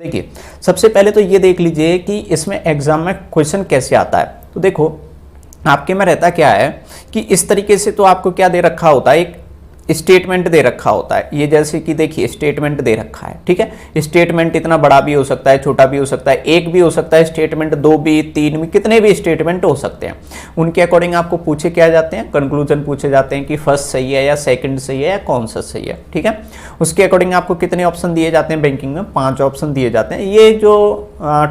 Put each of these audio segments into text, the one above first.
देखिए, सबसे पहले तो ये देख लीजिए कि इसमें एग्जाम में क्वेश्चन कैसे आता है। तो देखो, आपके में रहता क्या है कि इस तरीके से तो आपको क्या दे रखा होता है, एक स्टेटमेंट दे रखा होता है। ये जैसे कि देखिए स्टेटमेंट दे रखा है, ठीक है। स्टेटमेंट इतना बड़ा भी हो सकता है, छोटा भी हो सकता है, एक भी हो सकता है स्टेटमेंट, दो भी, तीन भी, कितने भी स्टेटमेंट हो सकते हैं। उनके अकॉर्डिंग आपको पूछे क्या जाते हैं, कंक्लूजन पूछे जाते हैं कि फर्स्ट सही है या सेकंड सही है या कौन सा सही है, ठीक है। उसके अकॉर्डिंग आपको कितने ऑप्शन दिए जाते हैं, बैंकिंग में 5 ऑप्शन दिए जाते हैं। ये जो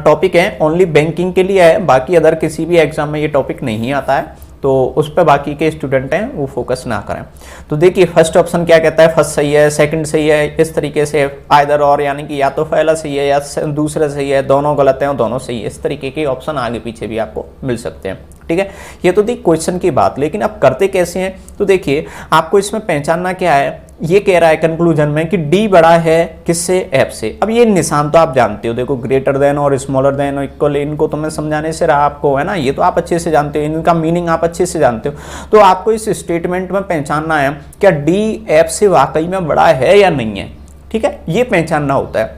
टॉपिक है ओनली बैंकिंग के लिए है, बाकी अदर किसी भी एग्जाम में ये टॉपिक नहीं आता है, तो उस पर बाकी के स्टूडेंट हैं वो फोकस ना करें। तो देखिए फर्स्ट ऑप्शन क्या कहता है, फर्स्ट सही है, सेकंड सही है, इस तरीके से आइदर और, यानी कि या तो पहला सही है या दूसरा सही है, दोनों गलत हैं और दोनों सही है, इस तरीके के ऑप्शन आगे पीछे भी आपको मिल सकते हैं, ठीक है। ये तो थी क्वेश्चन की बात, लेकिन अब करते कैसे हैं। तो देखिए आपको इसमें पहचानना क्या है, ये कह रहा है कंक्लूजन में कि डी बड़ा है किससे, एफ से। अब ये निशान तो आप जानते हो, देखो ग्रेटर देन और स्मॉलर देन और इक्वल, इनको तो मैं समझाने से रहा आपको, है ना, ये तो आप अच्छे से जानते हो, इनका मीनिंग आप अच्छे से जानते हो। तो आपको इस स्टेटमेंट में पहचानना है क्या डी एफ से वाकई में बड़ा है या नहीं है, ठीक है, ये पहचानना होता है।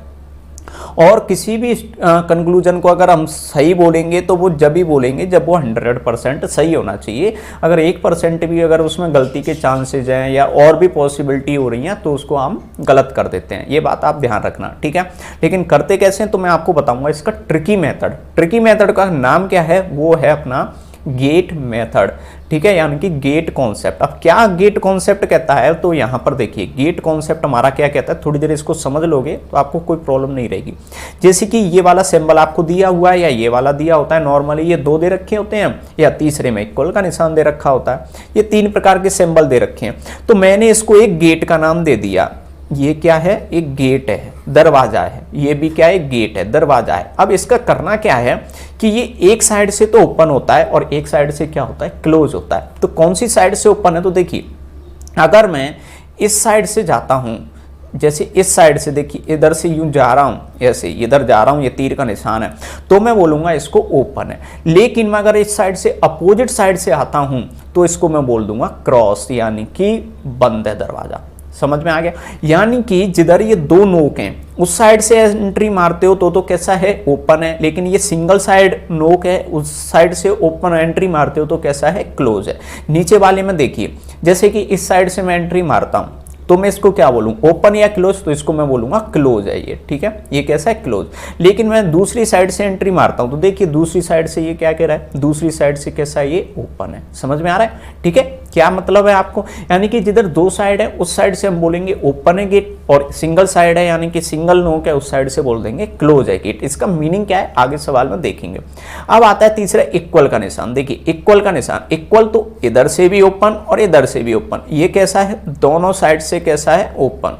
और किसी भी कंक्लूजन को अगर हम सही बोलेंगे तो वो जब ही बोलेंगे जब वो 100% सही होना चाहिए। अगर 1% भी अगर उसमें गलती के चांसेज हैं या और भी पॉसिबिलिटी हो रही हैं तो उसको हम गलत कर देते हैं, ये बात आप ध्यान रखना, ठीक है। लेकिन करते कैसे हैं तो मैं आपको बताऊंगा इसका ट्रिकी मेथड। ट्रिकी मेथड का नाम क्या है, वो है अपना गेट मेथड, ठीक है, यानी कि गेट कॉन्सेप्ट। अब क्या गेट कॉन्सेप्ट कहता है, तो यहां पर देखिए गेट कॉन्सेप्ट हमारा क्या कहता है, थोड़ी देर इसको समझ लोगे तो आपको कोई प्रॉब्लम नहीं रहेगी। जैसे कि ये वाला सिंबल आपको दिया हुआ है या ये वाला दिया होता है, नॉर्मली ये 2 दे रखे होते हैं या तीसरे में इक्वल का निशान दे रखा होता है, ये 3 प्रकार के सिंबल दे रखे हैं। तो मैंने इसको एक गेट का नाम दे दिया, ये क्या है, एक गेट है, दरवाजा है, ये भी क्या है, गेट है, दरवाजा है। अब इसका करना क्या है कि ये एक साइड से तो ओपन होता है और एक साइड से क्या होता है, क्लोज होता है। तो कौन सी साइड से ओपन है, तो देखिए अगर मैं इस साइड से जाता हूं, जैसे इस साइड से देखिए इधर से यूं जा रहा हूं, ऐसे इधर जा रहा हूं, ये तीर का निशान है, तो मैं बोलूंगा इसको ओपन है। लेकिन मैं अगर इस साइड से अपोजिट साइड से आता हूं तो इसको मैं बोल दूंगा क्रॉस, यानी कि बंद है दरवाजा। समझ में आ गया, यानी कि जिधर ये 2 नोक हैं उस साइड से एंट्री मारते हो तो कैसा है, ओपन है। लेकिन ये सिंगल साइड नोक है, उस साइड से ओपन एंट्री मारते हो तो कैसा है, क्लोज है। नीचे वाले में देखिए, जैसे कि इस साइड से मैं एंट्री मारता हूं तो मैं इसको क्या बोलूं, ओपन या क्लोज, तो इसको मैं बोलूंगा क्लोज है ये, ठीक है, ये कैसा है, क्लोज। लेकिन मैं दूसरी साइड से एंट्री मारता हूं तो देखिए दूसरी साइड से ये क्या कह रहा है, दूसरी साइड से कैसा है, ये ओपन है। समझ में आ रहा है, ठीक है, क्या मतलब है आपको, यानी कि जिधर 2 साइड है उस साइड से हम बोलेंगे ओपन है गेट, और सिंगल साइड है यानी कि सिंगल नोक है उस साइड से बोल देंगे क्लोज है गेट। इसका मीनिंग क्या है आगे सवाल में देखेंगे। अब आता है तीसरा इक्वल का निशान। देखिए इक्वल का निशान, इक्वल तो इधर से भी ओपन और इधर से भी ओपन, ये कैसा है, दोनों साइड से कैसा है, ओपन।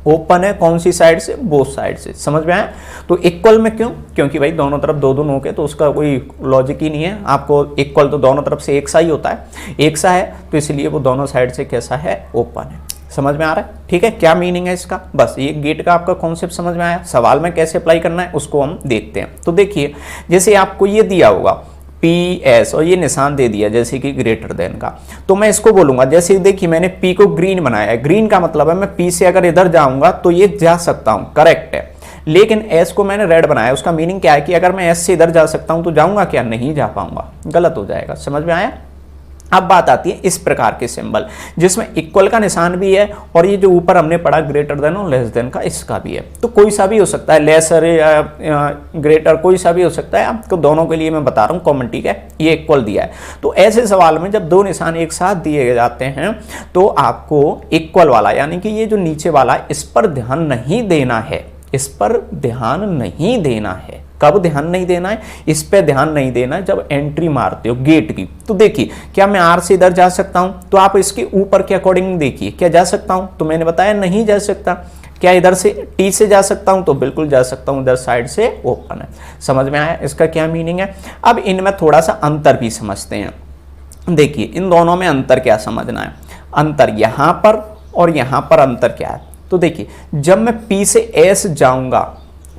ओपन है कौन सी साइड से, बोथ साइड से। समझ में आया, तो इक्वल में क्यों, क्योंकि भाई दोनों तरफ 2 नोक है तो उसका कोई लॉजिक ही नहीं है। आपको इक्वल तो दोनों तरफ से एक सा ही होता है, एक सा है तो इसलिए वो दोनों साइड से कैसा है, ओपन है। समझ में आ रहा है, ठीक है, क्या मीनिंग है इसका, बस ये गेट का आपका कॉन्सेप्ट समझ में आया। सवाल में कैसे अप्लाई करना है उसको हम देखते हैं। तो देखिए जैसे आपको ये दिया होगा PS और ये निशान दे दिया जैसे कि ग्रेटर देन का, तो मैं इसको बोलूंगा, जैसे देखिए मैंने P को ग्रीन बनाया है, ग्रीन का मतलब है मैं P से अगर इधर जाऊंगा तो ये जा सकता हूं, करेक्ट है। लेकिन S को मैंने रेड बनाया, उसका मीनिंग क्या है कि अगर मैं S से इधर जा सकता हूं तो जाऊंगा क्या, नहीं जा पाऊंगा, गलत हो जाएगा। समझ में आया। अब बात आती है इस प्रकार के सिंबल जिसमें इक्वल का निशान भी है और ये जो ऊपर हमने पढ़ा ग्रेटर देन और लेस देन का, इसका भी है। तो कोई सा भी हो सकता है, लेसर या ग्रेटर, कोई सा भी हो सकता है। आपको दोनों के लिए मैं बता रहा हूँ कॉमन, ठीक है, ये इक्वल दिया है। तो ऐसे सवाल में जब 2 निशान एक साथ दिए जाते हैं तो आपको इक्वल वाला यानी कि ये जो नीचे वाला, इस पर ध्यान नहीं देना है, इस पर ध्यान नहीं देना है। कब ध्यान नहीं देना है, इस पे ध्यान नहीं देना है जब एंट्री मारते हो गेट की। तो देखिए क्या मैं R से इधर जा सकता हूं, तो आप इसके ऊपर के अकॉर्डिंग देखिए, क्या जा सकता हूं, तो मैंने बताया नहीं जा सकता। क्या इधर से T से जा सकता हूं, तो बिल्कुल जा सकता हूं, इधर साइड से ओपन है। समझ में आया इसका क्या मीनिंग है। अब इनमें थोड़ा सा अंतर भी समझते हैं। देखिए इन दोनों में अंतर क्या समझना है, अंतर यहां पर और यहां पर अंतर क्या है। तो देखिए जब मैं P से S जाऊंगा,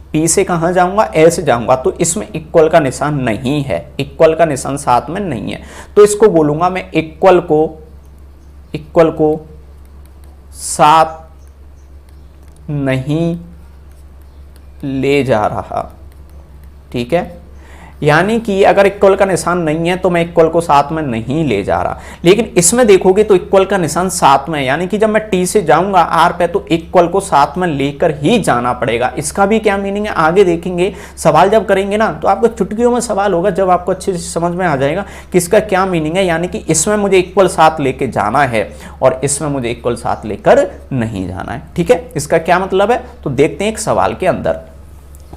P से कहां जाऊंगा, S जाऊंगा, तो इसमें इक्वल का निशान नहीं है, इक्वल का निशान साथ में नहीं है। तो इसको बोलूंगा मैं इक्वल को साथ नहीं ले जा रहा, ठीक है। यानी कि अगर इक्वल का निशान नहीं है तो मैं इक्वल को साथ में नहीं ले जा रहा, लेकिन इसमें देखोगे तो इक्वल का निशान साथ में है, यानी कि जब मैं टी से जाऊंगा आर पे तो इक्वल को साथ में लेकर ही जाना पड़ेगा। इसका भी क्या मीनिंग है आगे देखेंगे, सवाल जब करेंगे ना तो आपको चुटकियों में सवाल होगा, जब आपको अच्छे से समझ में आ जाएगा कि इसका क्या मीनिंग है। यानी कि इसमें मुझे इक्वल साथ लेके जाना है और इसमें मुझे इक्वल साथ लेकर नहीं जाना है, ठीक है। इसका क्या मतलब है तो देखते हैं एक सवाल के अंदर।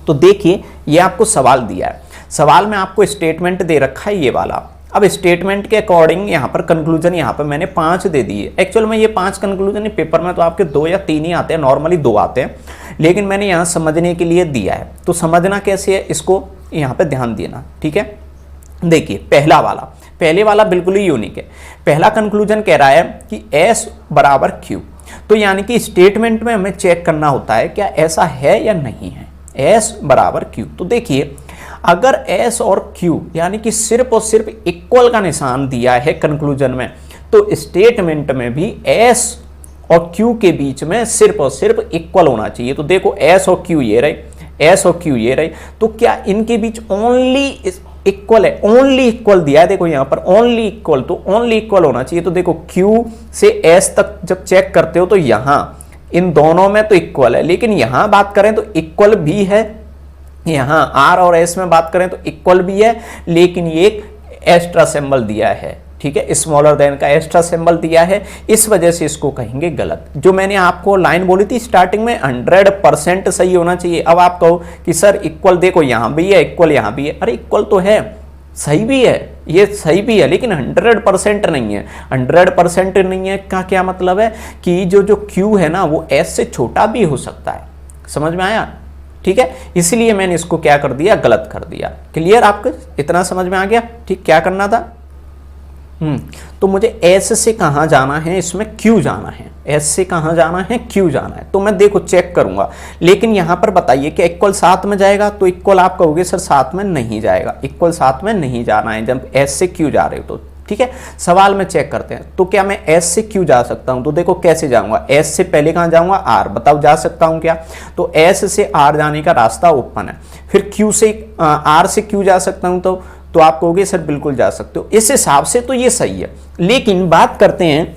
तो देखिए ये आपको सवाल दिया है, सवाल में आपको स्टेटमेंट दे रखा है ये वाला। अब स्टेटमेंट के अकॉर्डिंग यहाँ पर कंक्लूजन यहाँ पर मैंने 5 दे दिए। एक्चुअल में ये 5 कंक्लूजन पेपर में तो आपके 2 या 3 ही आते हैं, नॉर्मली 2 आते हैं, लेकिन मैंने यहाँ समझने के लिए दिया है। तो समझना कैसे है इसको यहाँ पे ध्यान देना, ठीक है। देखिए पहले वाला बिल्कुल ही यूनिक है। पहला कंक्लूजन कह रहा है कि S बराबर Q, तो यानी कि स्टेटमेंट में हमें चेक करना होता है क्या ऐसा है या नहीं है, S बराबर Q। तो देखिए अगर S और Q यानी कि सिर्फ और सिर्फ इक्वल का निशान दिया है कंक्लूजन में, तो स्टेटमेंट में भी S और Q के बीच में सिर्फ और सिर्फ इक्वल होना चाहिए। तो देखो S और Q ये रहे, S और Q ये रहे, तो क्या इनके बीच ओनली इक्वल है, ओनली इक्वल दिया है। देखो यहाँ पर ओनली इक्वल, तो ओनली इक्वल होना चाहिए। तो देखो Q से S तक जब चेक करते हो तो यहाँ इन दोनों में तो इक्वल है, लेकिन यहाँ बात करें तो इक्वल भी है, यहाँ R और S में बात करें तो इक्वल भी है, लेकिन ये एक एक्स्ट्रा सिंबल दिया है, ठीक है, स्मॉलर देन का एक्स्ट्रा सिंबल दिया है, इस वजह से इसको कहेंगे गलत। जो मैंने आपको लाइन बोली थी स्टार्टिंग में 100% सही होना चाहिए। अब आप कहो कि सर इक्वल देखो यहाँ भी है, इक्वल यहाँ भी है, अरे इक्वल तो है, सही भी है, ये सही भी है, लेकिन 100% नहीं है। 100% नहीं है का क्या मतलब है कि जो Q है ना वो S से छोटा भी हो सकता है, समझ में आया, ठीक है। इसलिए मैंने इसको क्या कर दिया, गलत कर दिया। क्लियर, आपको इतना समझ में आ गया, ठीक। क्या करना था, तो मुझे S से कहाँ जाना है, इसमें Q जाना है, S से कहाँ जाना है, Q जाना है। तो मैं देखो चेक करूंगा, लेकिन यहाँ पर बताइए कि इक्वल साथ में जाएगा, तो इक्वल आप कहोगे सर साथ में नहीं जाएगा, इक्वल साथ में नहीं जाना है जब S से Q जा रहे हो तो, ठीक है। सवाल में चेक करते हैं, तो क्या मैं S से Q जा सकता हूं, तो देखो कैसे जाऊंगा, S से पहले कहां जाऊंगा, R, बताओ जा सकता हूं क्या, तो S से R जाने का रास्ता ओपन है। फिर Q से R से Q जा सकता हूं तो आप कहोगे सर बिल्कुल जा सकते हो। इस हिसाब से तो ये सही है, लेकिन बात करते हैं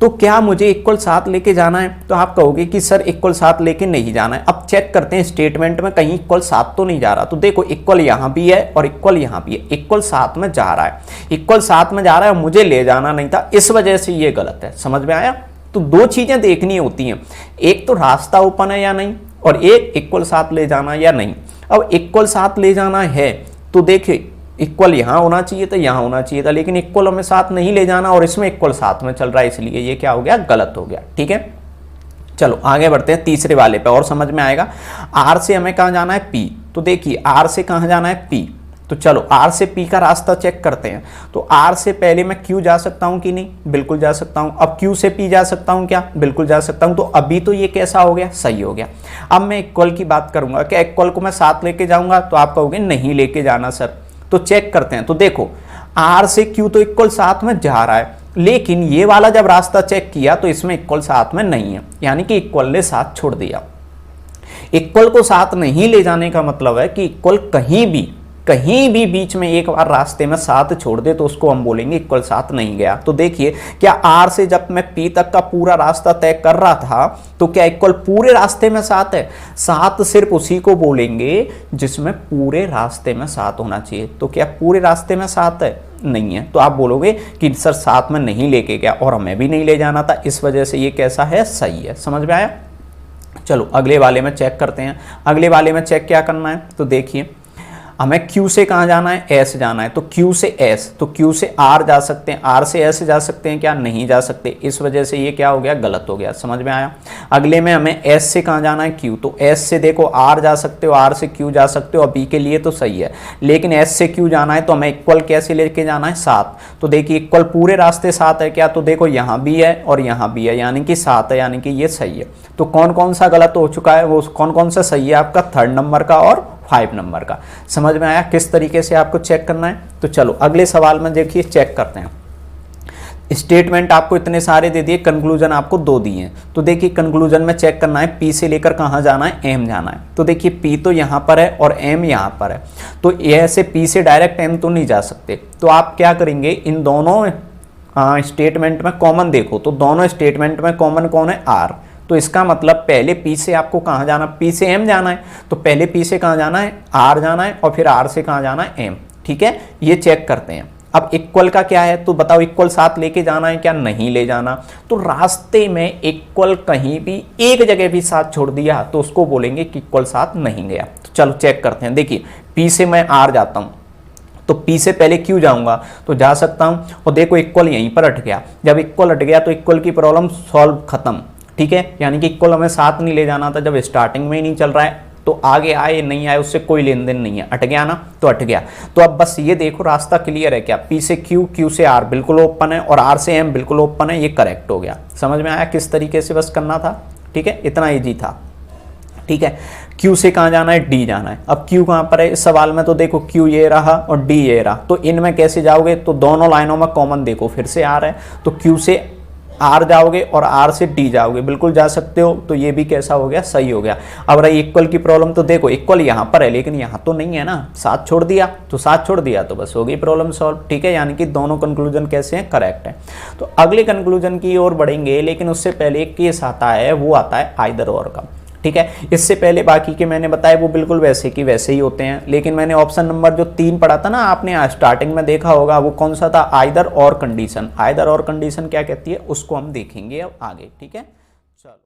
तो क्या मुझे इक्वल साथ लेके जाना है, तो आप कहोगे कि सर इक्वल साथ लेके नहीं जाना है। अब चेक करते हैं स्टेटमेंट में कहीं इक्वल साथ तो नहीं जा रहा, तो देखो इक्वल यहाँ भी है और इक्वल यहाँ भी है, इक्वल साथ में जा रहा है, इक्वल साथ में जा रहा है और मुझे ले जाना नहीं था, इस वजह से ये गलत है। समझ में आया। तो 2 चीजें देखनी होती हैं, एक तो रास्ता ओपन है या नहीं, और एक इक्वल साथ ले जाना या नहीं। अब इक्वल साथ ले जाना है तो देखिए इक्वल यहाँ होना चाहिए था, यहाँ होना चाहिए था, लेकिन इक्वल हमें साथ नहीं ले जाना और इसमें इक्वल साथ में चल रहा है, इसलिए ये क्या हो गया, गलत हो गया, ठीक है। चलो आगे बढ़ते हैं तीसरे वाले पे और समझ में आएगा। R से हमें कहाँ जाना है, P, तो देखिए R से कहाँ जाना है, P, तो चलो R से P का रास्ता चेक करते हैं। तो R से पहले मैं Q जा सकता हूँ कि नहीं, बिल्कुल जा सकता हूँ। अब Q से P जा सकता हूँ क्या, बिल्कुल जा सकता हूँ। तो अभी तो ये कैसा हो गया, सही हो गया। अब मैं इक्वल की बात करूंगा, क्या इक्वल को मैं साथ लेके जाऊंगा, तो आप कहोगे नहीं लेके जाना सर। तो चेक करते हैं, तो देखो R से Q तो इक्वल साथ में जा रहा है, लेकिन ये वाला जब रास्ता चेक किया तो इसमें इक्वल साथ में नहीं है, यानी कि इक्वल ने साथ छोड़ दिया। इक्वल को साथ नहीं ले जाने का मतलब है कि इक्वल कहीं भी बीच में एक बार रास्ते में साथ छोड़ दे तो उसको हम बोलेंगे इक्वल साथ नहीं गया। तो देखिए क्या R से जब मैं P तक का पूरा रास्ता तय कर रहा था तो क्या इक्वल पूरे रास्ते में साथ है, साथ सिर्फ उसी को बोलेंगे जिसमें पूरे रास्ते में साथ होना चाहिए। तो क्या पूरे रास्ते में साथ है, नहीं है, तो आप बोलोगे कि सर साथ में नहीं लेके गया और हमें भी नहीं ले जाना था, इस वजह से ये कैसा है, सही है। समझ में आया। चलो अगले वाले में चेक करते हैं। अगले वाले में चेक क्या करना है, तो देखिए हमें Q से कहाँ जाना है, S जाना है। तो Q से S, तो Q से R जा सकते हैं, R से S जा सकते हैं क्या, नहीं जा सकते, इस वजह से ये क्या हो गया, गलत हो गया। समझ में आया। अगले में हमें S से कहाँ जाना है, Q, तो S से देखो R जा सकते हो, R से Q जा सकते हो, B के लिए तो सही है, लेकिन S से Q जाना है तो हमें इक्वल कैसे लेके जाना है, साथ। तो देखिए इक्वल पूरे रास्ते साथ है क्या, तो देखो यहाँ भी है और यहाँ भी है, यानी कि साथ है, यानी कि ये सही है। तो कौन कौन सा गलत हो चुका है, वो कौन कौन सा सही है आपका, 3rd नंबर का और 5 नंबर का। समझ में आया किस तरीके से आपको चेक करना है। तो चलो अगले सवाल में देखिए चेक करते हैं। स्टेटमेंट आपको इतने सारे दे दिए, कंक्लूजन आपको 2 दिए हैं। तो देखिए कंक्लूजन में चेक करना है पी से लेकर कहाँ जाना है, एम जाना है। तो देखिए पी तो यहाँ पर है और एम यहाँ पर है, तो ऐसे पी से डायरेक्ट एम तो नहीं जा सकते। तो आप क्या करेंगे, इन दोनों स्टेटमेंट में कॉमन देखो, तो दोनों स्टेटमेंट में कॉमन कौन है, आर। तो इसका मतलब पहले पी से आपको कहाँ जाना, पी से एम जाना है, तो पहले पी से कहाँ जाना है, आर जाना है, और फिर आर से कहाँ जाना है, एम। ठीक है, ये चेक करते हैं। अब इक्वल का क्या है, तो बताओ इक्वल साथ लेके जाना है क्या, नहीं ले जाना। तो रास्ते में इक्वल कहीं भी एक जगह भी साथ छोड़ दिया तो उसको बोलेंगे कि इक्वल साथ नहीं गया। तो चलो चेक करते हैं। देखिए पी से मैं आर जाता हूं, तो पी से पहले क्यू जाऊंगा तो जा सकता हूं, और देखो इक्वल यहीं पर हट गया। जब इक्वल हट गया तो इक्वल की प्रॉब्लम सॉल्व खत्म। ठीक है, यानी कि इक्वल हमें साथ नहीं ले जाना था, जब स्टार्टिंग में ही नहीं चल रहा है तो आगे आए नहीं आए उससे कोई लेन देन नहीं है, अट गया ना, तो अट गया। तो अब बस ये देखो रास्ता क्लियर है क्या, पी से क्यू, क्यू से आर बिल्कुल ओपन है, और आर से एम बिल्कुल ओपन है, ये करेक्ट हो गया। समझ में आया किस तरीके से बस करना था। ठीक है, इतना ईजी था। ठीक है, Q से कहाँ जाना है, D जाना है। अब Q कहाँ पर है इस सवाल में, तो देखो Q ये रहा और D ये रहा, तो इनमें कैसे जाओगे, तो दोनों लाइनों में कॉमन देखो फिर से R है, तो Q से R जाओगे और R से D जाओगे, बिल्कुल जा सकते हो। तो ये भी कैसा हो गया, सही हो गया। अब रही इक्वल की प्रॉब्लम, तो देखो इक्वल यहाँ पर है लेकिन यहाँ तो नहीं है ना, साथ छोड़ दिया, तो साथ छोड़ दिया तो बस हो गई प्रॉब्लम सॉल्व। ठीक है, यानी कि दोनों कंक्लूजन कैसे हैं, करेक्ट है। तो अगले कंक्लूजन की ओर बढ़ेंगे, लेकिन उससे पहले एक केस आता है, वो आता है आइदर और का। ठीक है, इससे पहले बाकी के मैंने बताया वो बिल्कुल वैसे की वैसे ही होते हैं, लेकिन मैंने ऑप्शन नंबर जो 3 पढ़ा था ना, आपने स्टार्टिंग में देखा होगा, वो कौन सा था, आइदर और कंडीशन। आइदर और कंडीशन क्या कहती है उसको हम देखेंगे अब आगे। ठीक है, चलो।